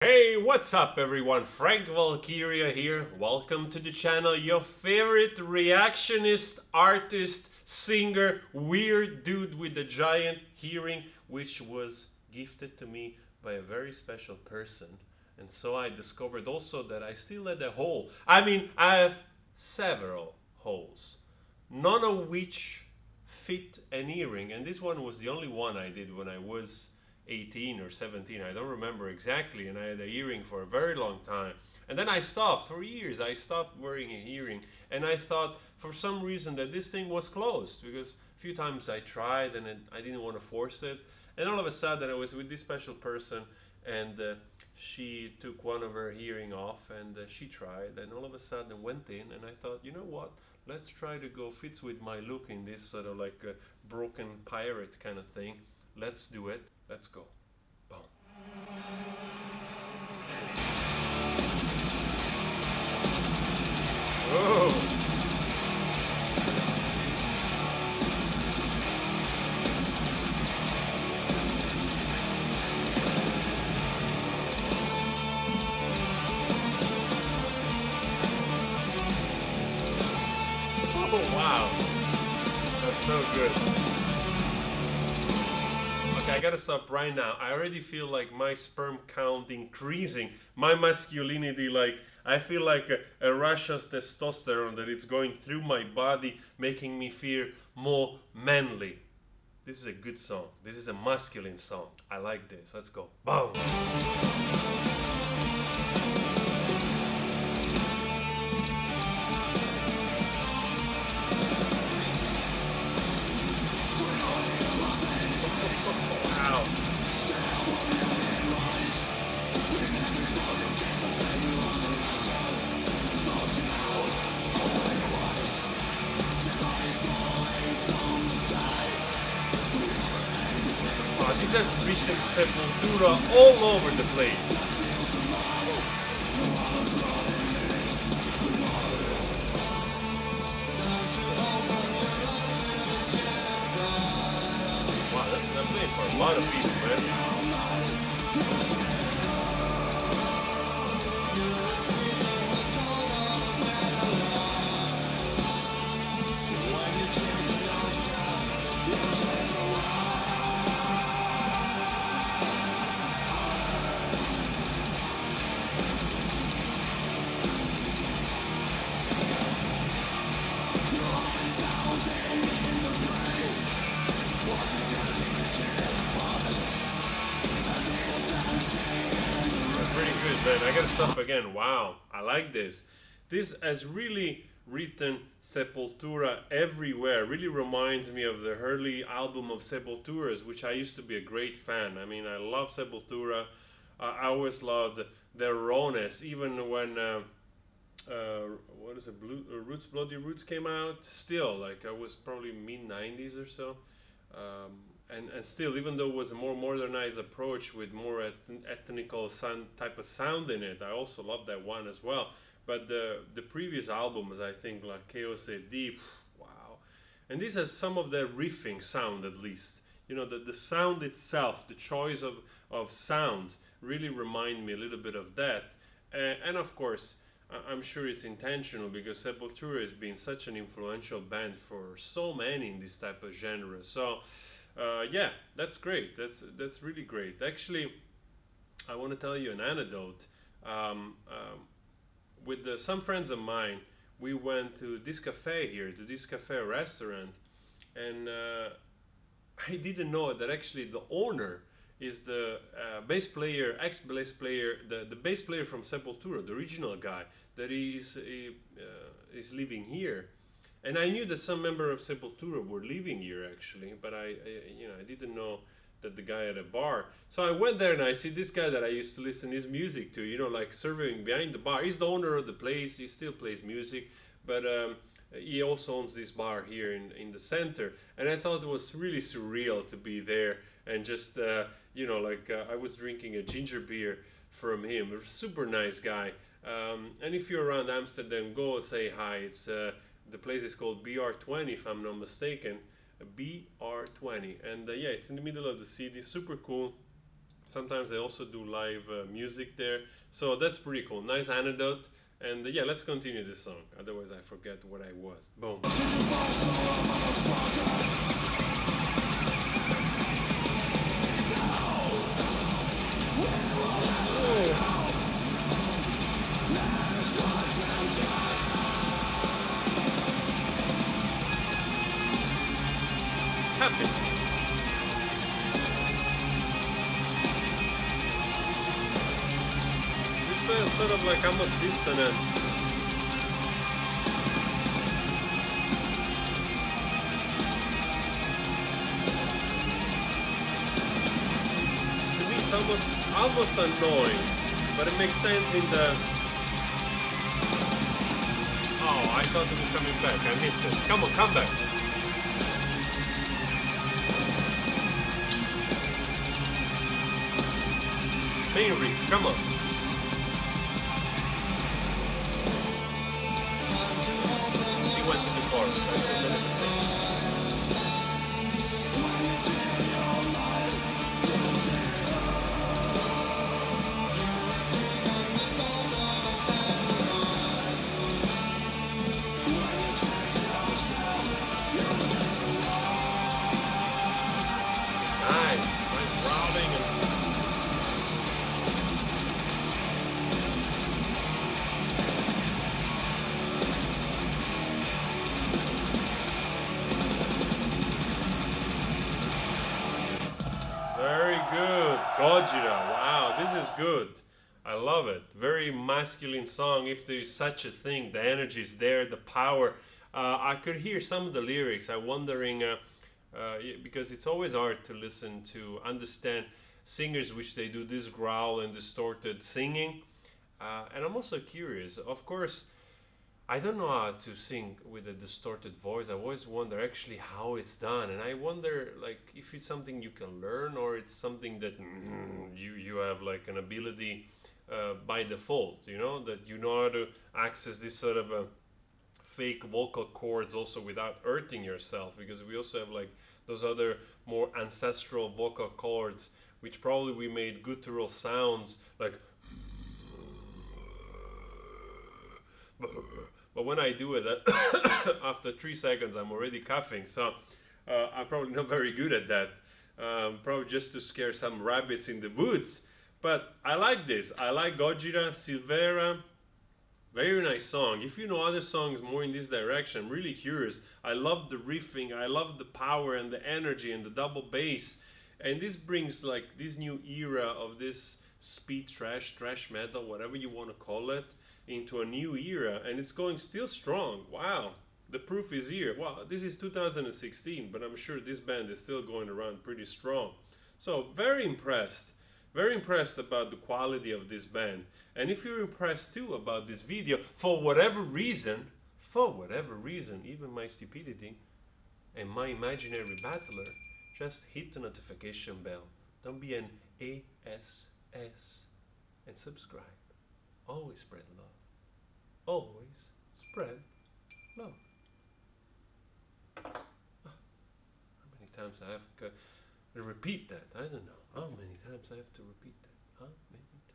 Hey, what's up everyone? Frank Valkyria here. Welcome to the channel. Your favorite reactionist, artist, singer, weird dude with a giant hearing, which was gifted to me by a very special person. And so I discovered also that I still had a hole. I have several holes, none of which fit an earring. And this one was the only one I did when I was 18 or 17. I don't remember exactly. And I had a earring for a very long time. And then I stopped. For years, I stopped wearing a earring. And I thought for some reason that this thing was closed because a few times I tried and I didn't want to force it. And all of a sudden, I was with this special person and she took one of her hearing off and she tried. And all of a sudden, went in and I thought, you know what? Let's try to go fits with my look in this sort of like a broken pirate kind of thing. Let's do it. Let's go. Boom. Oh. Oh, wow. That's so good. Okay, I gotta stop right now. I already feel like my sperm count increasing. My masculinity, like, I feel like a rush of testosterone that it's going through my body, making me feel more manly. This is a good song. This is a masculine song. I like this. Let's go. Boom. Wow. This has written Sepultura all over the place. Wow, that's playing for a lot of people, man. Pretty good, man. I gotta stop again. Wow, I like this. This has really written Sepultura everywhere. Really reminds me of the early album of Sepultura's, which I used to be a great fan. I mean, I love Sepultura. I always loved their rawness, even when what is it, Roots, Bloody Roots came out. Still, like I was probably mid '90s or so. And still, even though it was a more modernized approach with more ethnical sound, type of sound in it, I also love that one as well. But the previous albums, I think, like Chaos AD, wow. And this has some of the riffing sound at least. You know, the sound itself, the choice of sound really remind me a little bit of that. And of course, I'm sure it's intentional because Sepultura has been such an influential band for so many in this type of genre. So yeah, that's great. That's really great. Actually, I want to tell you an anecdote. With some friends of mine, we went to this cafe here, to this cafe restaurant, and I didn't know that actually the owner is the bass player, ex-bass player, the bass player from Sepultura, the original guy, that is living here. And I knew that some member of Sepultura were living here actually, but I didn't know that the guy had a bar. So I went there and I see this guy that I used to listen his music to, like serving behind the bar. He's the owner of the place. He still plays music, but he also owns this bar here in the center. And I thought it was really surreal to be there and just I was drinking a ginger beer from him. A super nice guy. And if you're around Amsterdam, go say hi. It's the place is called BR20, if I'm not mistaken. BR20, and yeah, it's in the middle of the city. Super cool. Sometimes they also do live music there. So that's pretty cool. Nice anecdote. And yeah, let's continue this song. Otherwise, I forget what I was. Boom. Happy. This is sort of like almost dissonance. To me, it's almost annoying, but it makes sense in the. Oh, I thought it was coming back. I missed it. Come on, come back. Main riff, come on. He went to the chorus. Nice growling and. Very good. Gojira. Wow, this is good. I love it. Very masculine song, if there is such a thing. The energy is there, the power. I could hear some of the lyrics. I'm wondering, because it's always hard to listen to, understand singers which they do this growl and distorted singing. And I'm also curious. Of course, I don't know how to sing with a distorted voice. I always wonder actually how it's done, and I wonder like if it's something you can learn or it's something that you have like an ability by default. You know that you know how to access this sort of fake vocal cords also without hurting yourself, because we also have like those other more ancestral vocal cords which probably we made guttural sounds like. But when I do it, after 3 seconds, I'm already coughing. So I'm probably not very good at that. Probably just to scare some rabbits in the woods. But I like this. I like Gojira Silvera. Very nice song. If you know other songs more in this direction, I'm really curious. I love the riffing. I love the power and the energy and the double bass. And this brings like this new era of this speed thrash metal, whatever you want to call it, into a new era, and it's going still strong. Wow, the proof is here. Wow, this is 2016, but I'm sure this band is still going around pretty strong. So very impressed about the quality of this band. And if you're impressed too about this video, for whatever reason, even my stupidity and my imaginary battler, just hit the notification bell. Don't be an ASS and subscribe. Always spread love. Always spread love. How many times I have to repeat that? I don't know. How many times I have to repeat that? How many times?